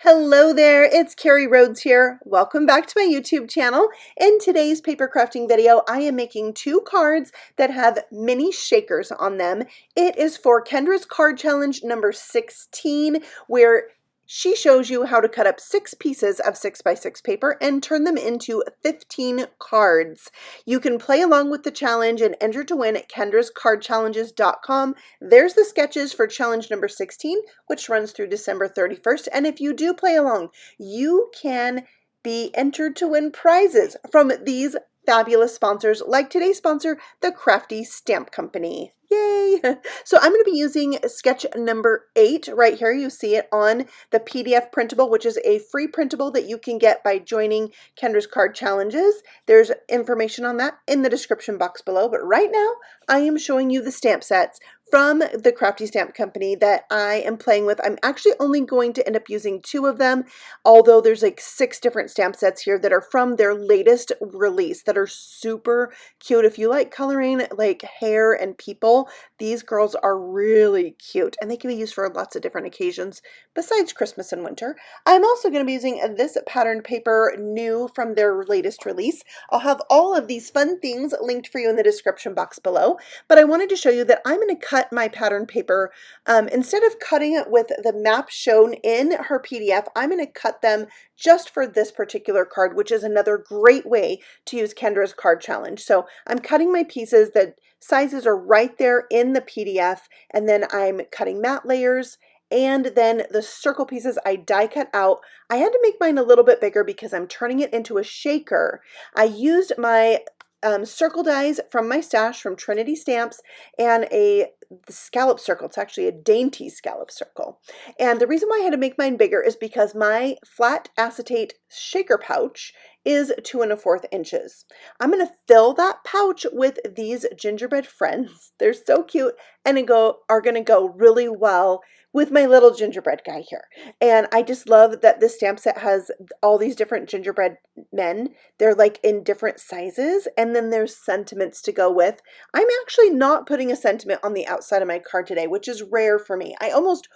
Hello there, it's Carrie Rhodes here. Welcome back to my YouTube channel. In today's paper crafting video, I am making two cards that have mini shakers on them. It is for Kendra's card challenge number 16, where she shows you how to cut up 6 pieces of 6x6 paper and turn them into 15 cards. You can play along with the challenge and enter to win at kendrascardchallenges.com. There's the sketches for challenge number 16, which runs through December 31st. And if you do play along, you can be entered to win prizes from these fabulous sponsors, like today's sponsor, the Crafty Stamp Company. Yay! So I'm going to be using sketch number 8 right here. You see it on the PDF printable, which is a free printable that you can get by joining Kendra's Card Challenges. There's information on that in the description box below. But right now, I am showing you the stamp sets from the Crafty Stamp Company that I am playing with. I'm actually only going to end up using 2 of them, although there's like 6 different stamp sets here that are from their latest release that are super cute. If you like coloring like hair and people, these girls are really cute and they can be used for lots of different occasions besides Christmas and winter. I'm also going to be using this patterned paper new from their latest release. I'll have all of these fun things linked for you in the description box below, but I wanted to show you that I'm going to cut my pattern paper. Instead of cutting it with the map shown in her PDF, I'm going to cut them just for this particular card, which is another great way to use Kendra's Card Challenge. So I'm cutting my pieces, the sizes are right there in the PDF, and then I'm cutting matte layers, and then the circle pieces I die cut out. I had to make mine a little bit bigger because I'm turning it into a shaker. I used my circle dies from my stash from Trinity Stamps and the scallop circle. It's actually a dainty scallop circle. And the reason why I had to make mine bigger is because my flat acetate shaker pouch is 2 1/4 inches. I'm going to fill that pouch with these gingerbread friends. They're so cute and are going to go really well with my little gingerbread guy here. And I just love that this stamp set has all these different gingerbread men. They're like in different sizes, and then there's sentiments to go with. I'm actually not putting a sentiment on the outside of my card today, which is rare for me. I almost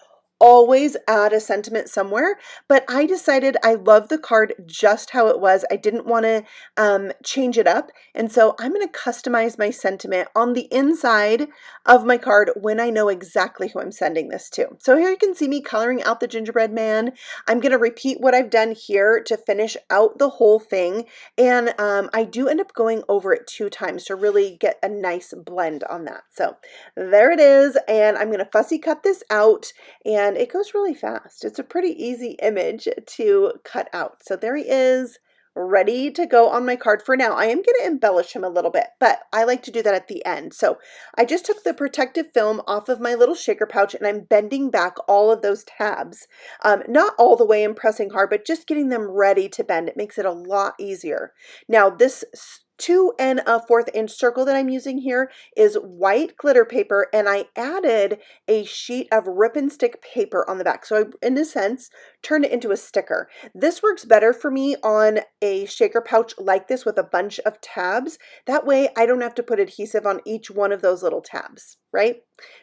always add a sentiment somewhere, but I decided I love the card just how it was. I didn't want to change it up, and so I'm going to customize my sentiment on the inside of my card when I know exactly who I'm sending this to. So here you can see me coloring out the gingerbread man. I'm going to repeat what I've done here to finish out the whole thing, and I do end up going over it 2 times to really get a nice blend on that. So there it is, and I'm going to fussy cut this out, and it goes really fast. It's a pretty easy image to cut out. So there he is, ready to go on my card. For now, I am going to embellish him a little bit, but I like to do that at the end. So I just took the protective film off of my little shaker pouch, and I'm bending back all of those tabs. Not all the way and pressing hard, but just getting them ready to bend. It makes it a lot easier. Now this 2 1/4 inch circle that I'm using here is white glitter paper, and I added a sheet of rip and stick paper on the back. So I, in a sense, turned it into a sticker. This works better for me on a shaker pouch like this with a bunch of tabs. That way I don't have to put adhesive on each one of those little tabs, right?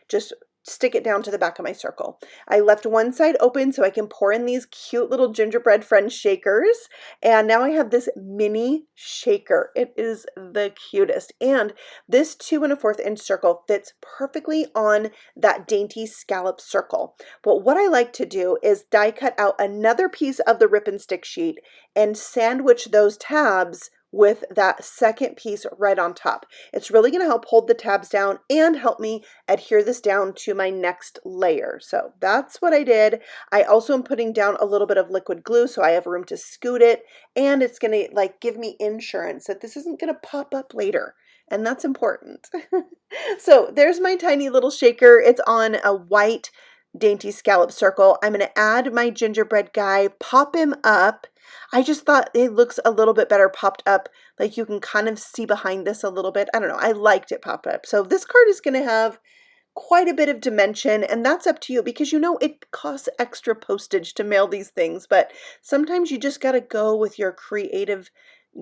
Just stick it down to the back of my circle. I left one side open so I can pour in these cute little gingerbread friend shakers. And now I have this mini shaker. It is the cutest. And this 2 1/4 inch circle fits perfectly on that dainty scallop circle. But what I like to do is die cut out another piece of the rip and stick sheet and sandwich those tabs with that second piece right on top. It's really going to help hold the tabs down and help me adhere this down to my next layer. So that's what I did. I also am putting down a little bit of liquid glue so I have room to scoot it, and it's going to like give me insurance that this isn't going to pop up later. And that's important. So there's my tiny little shaker. It's on a white dainty scallop circle. I'm going to add my gingerbread guy, pop him up. I just thought it looks a little bit better popped up. Like you can kind of see behind this a little bit. I don't know. I liked it popped up. So this card is going to have quite a bit of dimension, and that's up to you because you know it costs extra postage to mail these things, but sometimes you just got to go with your creative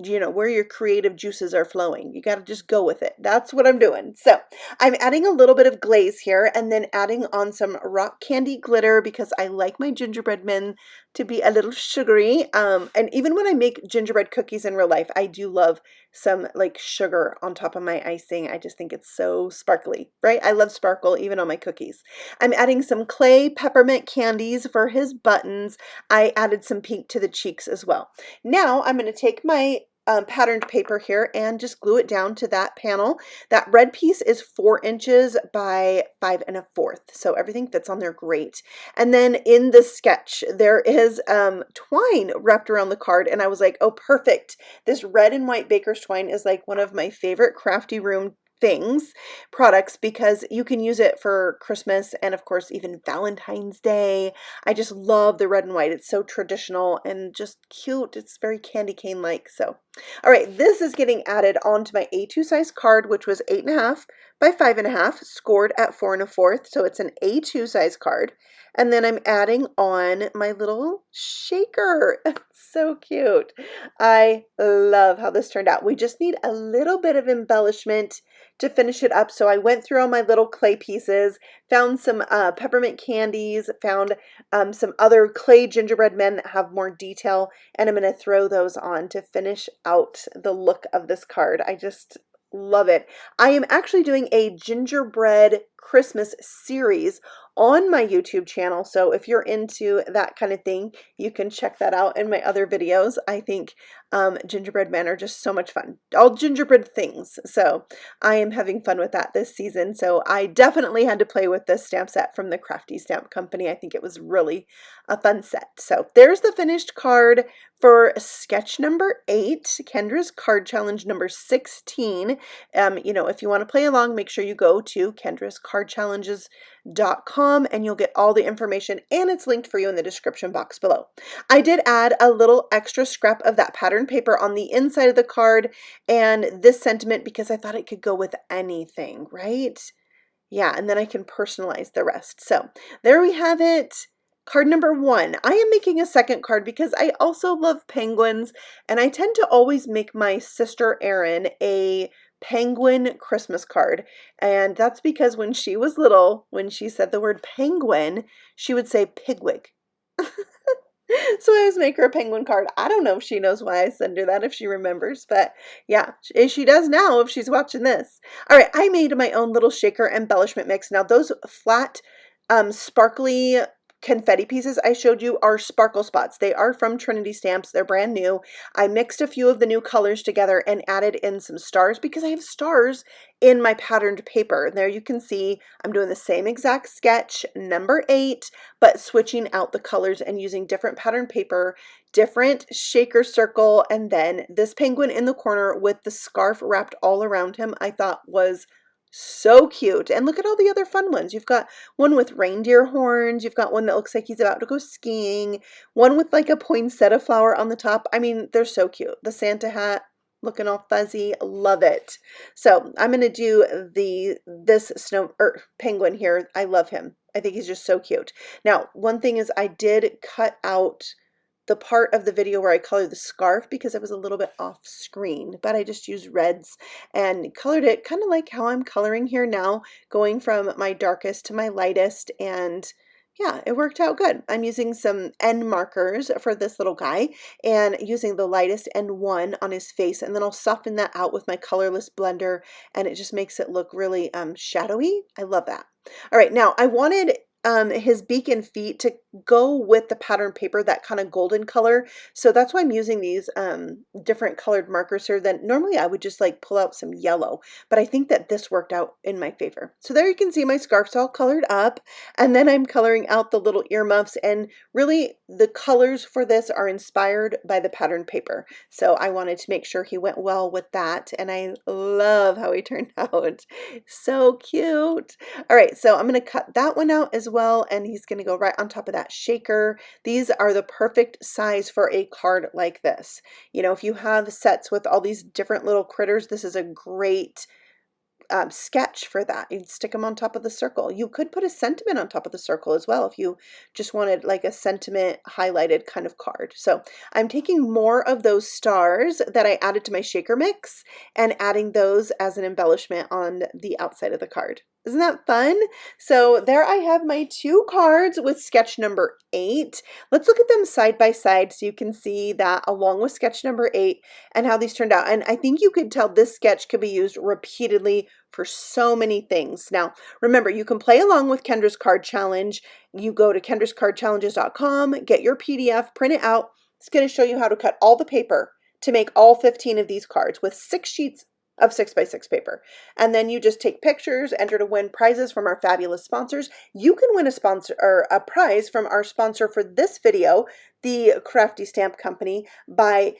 you know, where your creative juices are flowing. You got to just go with it. That's what I'm doing. So I'm adding a little bit of glaze here and then adding on some rock candy glitter because I like my gingerbread men to be a little sugary. And even when I make gingerbread cookies in real life, I do love some like sugar on top of my icing. I just think it's so sparkly, right? I love sparkle even on my cookies. I'm adding some clay peppermint candies for his buttons. I added some pink to the cheeks as well. Now I'm going to take my patterned paper here and just glue it down to that panel. That red piece is 4 inches by 5 1/4, so everything fits on there great. And then in the sketch, there is twine wrapped around the card, and I was like, oh, perfect. This red and white baker's twine is like one of my favorite Crafty room products because you can use it for Christmas and of course even Valentine's Day. I just love the red and white. It's so traditional and just cute. It's very candy cane like. So all right, this is getting added onto my A2 size card, which was 8.5 by 5.5, scored at 4 1/4, so it's an A2 size card. And then I'm adding on my little shaker. So cute. I love how this turned out. We just need a little bit of embellishment to finish it up. So I went through all my little clay pieces, found some peppermint candies, found some other clay gingerbread men that have more detail, and I'm going to throw those on to finish out the look of this card. I just love it. I am actually doing a gingerbread Christmas series on my YouTube channel, so if you're into that kind of thing, you can check that out in my other videos. I think gingerbread men are just so much fun. All gingerbread things. So I am having fun with that this season. So I definitely had to play with this stamp set from the Crafty Stamp Company. I think it was really a fun set. So there's the finished card for sketch number 8, Kendra's card challenge number 16. You know, if you want to play along, make sure you go to kendrascardchallenges.com and you'll get all the information, and it's linked for you in the description box below. I did add a little extra scrap of that pattern paper on the inside of the card and this sentiment because I thought it could go with anything, right? Yeah, and then I can personalize the rest. So there we have it. Card number 1. I am making a second card because I also love penguins, and I tend to always make my sister Erin a penguin Christmas card. And that's because when she was little, when she said the word penguin, she would say pigwig. So I always make her a penguin card. I don't know if she knows why I send her that, if she remembers, but yeah, she does now if she's watching this. All right, I made my own little shaker embellishment mix. Now those flat, sparkly confetti pieces I showed you are sparkle spots. They are from Trinity Stamps. They're brand new. I mixed a few of the new colors together and added in some stars because I have stars in my patterned paper. And there you can see I'm doing the same exact sketch, number 8, but switching out the colors and using different pattern paper, different shaker circle, and then this penguin in the corner with the scarf wrapped all around him I thought was so cute. And look at all the other fun ones. You've got one with reindeer horns. You've got one that looks like he's about to go skiing. One with like a poinsettia flower on the top. I mean, they're so cute. The Santa hat looking all fuzzy. Love it. So I'm going to do this penguin here. I love him. I think he's just so cute. Now, one thing is I did cut out the part of the video where I colored the scarf because it was a little bit off screen, but I just used reds and colored it kind of like how I'm coloring here now, going from my darkest to my lightest, and yeah, it worked out good. I'm using some end markers for this little guy and using the lightest N1 on his face, and then I'll soften that out with my colorless blender, and it just makes it look really shadowy. I love that. All right, now I wanted his beak and feet to go with the pattern paper, that kind of golden color. So that's why I'm using these different colored markers here. Then normally I would just like pull out some yellow, but I think that this worked out in my favor. So there you can see my scarf's all colored up, and then I'm coloring out the little earmuffs, and really the colors for this are inspired by the pattern paper. So I wanted to make sure he went well with that, and I love how he turned out. So cute. All right, so I'm going to cut that one out as well, and he's going to go right on top of that shaker. These are the perfect size for a card like this. You know, if you have sets with all these different little critters, this is a great sketch for that. You'd stick them on top of the circle. You could put a sentiment on top of the circle as well if you just wanted like a sentiment highlighted kind of card. So I'm taking more of those stars that I added to my shaker mix and adding those as an embellishment on the outside of the card. Isn't that fun? So there I have my 2 cards with sketch number 8. Let's look at them side by side so you can see that along with sketch number 8 and how these turned out. And I think you could tell this sketch could be used repeatedly for so many things. Now, remember, you can play along with Kendra's Card Challenge. You go to kendrascardchallenges.com, get your PDF, print it out. It's going to show you how to cut all the paper to make all 15 of these cards with 6 sheets of 6x6 paper. And then you just take pictures, enter to win prizes from our fabulous sponsors. You can win a prize from our sponsor for this video, the Crafty Stamp Company, by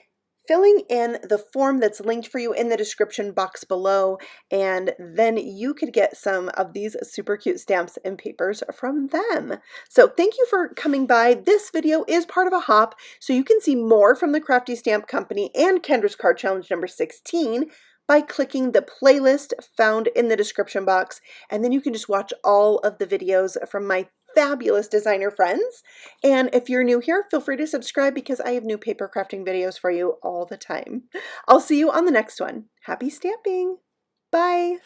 filling in the form that's linked for you in the description box below, and then you could get some of these super cute stamps and papers from them. So thank you for coming by. This video is part of a hop, so you can see more from the Crafty Stamp Company and Kendra's Card Challenge number 16 by clicking the playlist found in the description box, and then you can just watch all of the videos from my fabulous designer friends. And if you're new here, feel free to subscribe because I have new paper crafting videos for you all the time. I'll see you on the next one. Happy stamping! Bye!